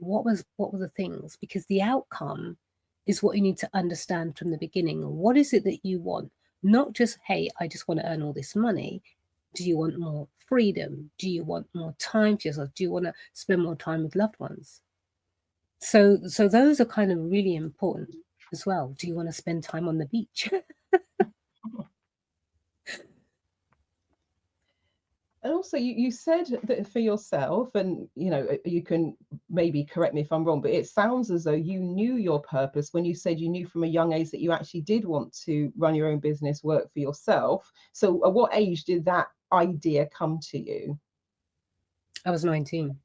what were the things? Because the outcome is what you need to understand from the beginning. What is it that you want? Not just, hey, I just want to earn all this money. Do you want more freedom? Do you want more time for yourself? Do you want to spend more time with loved ones? So those are kind of really important as well. Do you want to spend time on the beach? And also, you said that for yourself, and you can maybe correct me if I'm wrong, but it sounds as though you knew your purpose when you said you knew from a young age that you actually did want to run your own business, work for yourself. So, at what age did that idea come to you? I was 19.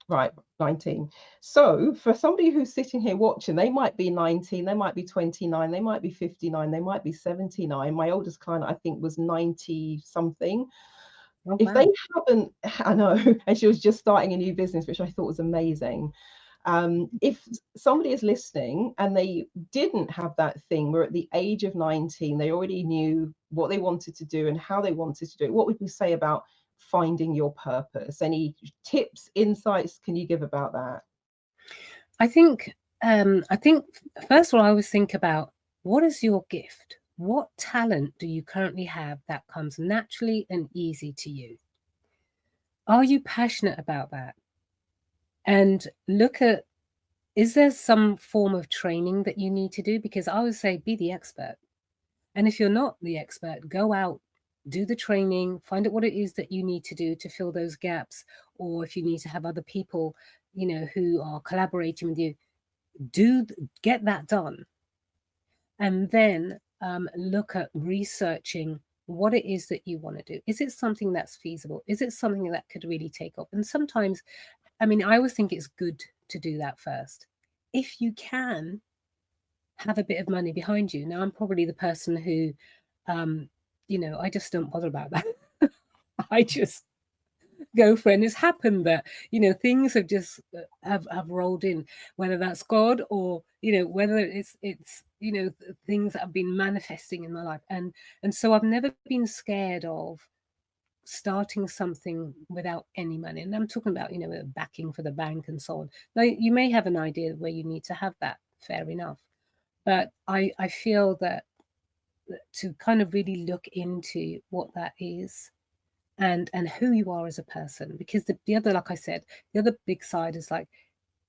Right, 19. So, for somebody who's sitting here watching, they might be 19, they might be 29, they might be 59, they might be 79. My oldest client, I think, was 90 something. Oh, If they wow. haven't, I know, and she was just starting a new business, which I thought was amazing. If somebody is listening and they didn't have that thing where at the age of 19 they already knew what they wanted to do and how they wanted to do it, what would you say about finding your purpose? Any tips, insights can you give about that? I think first of all, I always think about what is your gift? What talent do you currently have that comes naturally and easy to you? Are you passionate about that? And look at, is there some form of training that you need to do? Because I would say be the expert. And if you're not the expert, go out, do the training, find out what it is that you need to do to fill those gaps. Or if you need to have other people, who are collaborating with you, do get that done. And then look at researching what it is that you want to do. Is it something that's feasible? Is it something that could really take off? And sometimes, I mean, I always think it's good to do that first. If you can have a bit of money behind you. Now, I'm probably the person who, um, I just don't bother about that. I just go for it. And it's happened that, things have just have rolled in, whether that's God or, whether it's, things that have been manifesting in my life. And so I've never been scared of starting something without any money. And I'm talking about, backing for the bank and so on. Now, you may have an idea where you need to have that, fair enough. But I feel that to kind of really look into what that is and who you are as a person, because the other, like I said, the other big side is like,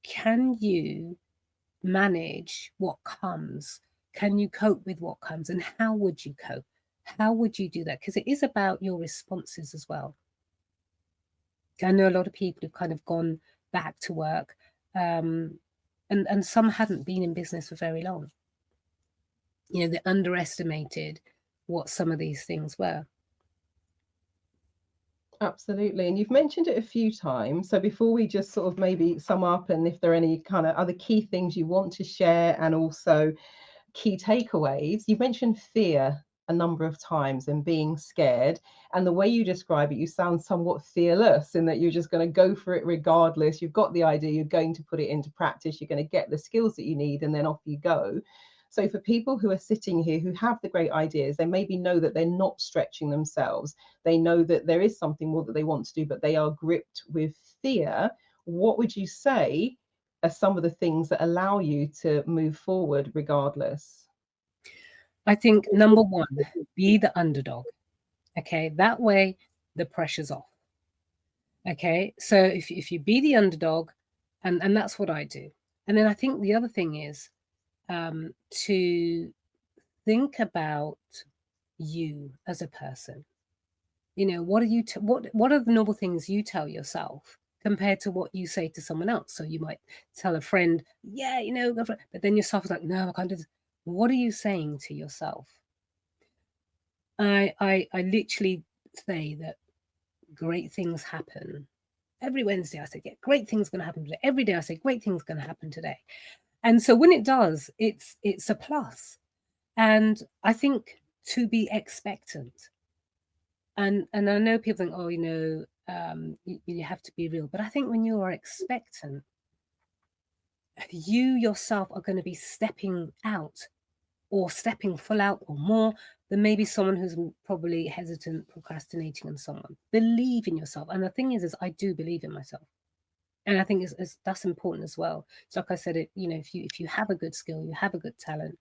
can you manage what comes? Can you cope with what comes? And how would you cope? How would you do that? Because it is about your responses as well. I know a lot of people who've kind of gone back to work, um, and some hadn't been in business for very long. They underestimated what some of these things were. Absolutely. And you've mentioned it a few times. So before we just sort of maybe sum up, and if there are any kind of other key things you want to share and also key takeaways, you've mentioned fear a number of times and being scared. And the way you describe it, you sound somewhat fearless in that you're just going to go for it regardless. You've got the idea, you're going to put it into practice, you're going to get the skills that you need, and then off you go. So, for people who are sitting here who have the great ideas, they maybe know that they're not stretching themselves. They know that there is something more that they want to do, but they are gripped with fear. What would you say are some of the things that allow you to move forward regardless? I think number one, be the underdog. Okay. That way the pressure's off. Okay. So if you be the underdog, and that's what I do. And then I think the other thing is to think about you as a person. What are what are the normal things you tell yourself compared to what you say to someone else? So you might tell a friend, yeah, go for it. But then yourself is like, no, I can't do this. What are you saying to yourself? I literally say that great things happen. Every Wednesday I say, yeah, great things gonna happen today. Every day I say, great things gonna happen today. And so when it does, it's a plus. And I think to be expectant. And I know people think, oh, you have to be real. But I think when you are expectant, you yourself are going to be stepping out or stepping full out or more than maybe someone who's probably hesitant, procrastinating, and so on. Believe in yourself. And the thing is I do believe in myself. And I think that's important as well. So like I said, if you have a good skill, you have a good talent,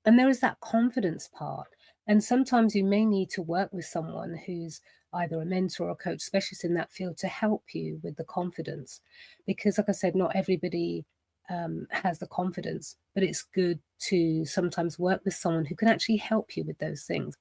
and there is that confidence part. And sometimes you may need to work with someone who's either a mentor or a coach specialist in that field to help you with the confidence. Because like I said, not everybody has the confidence, but it's good to sometimes work with someone who can actually help you with those things.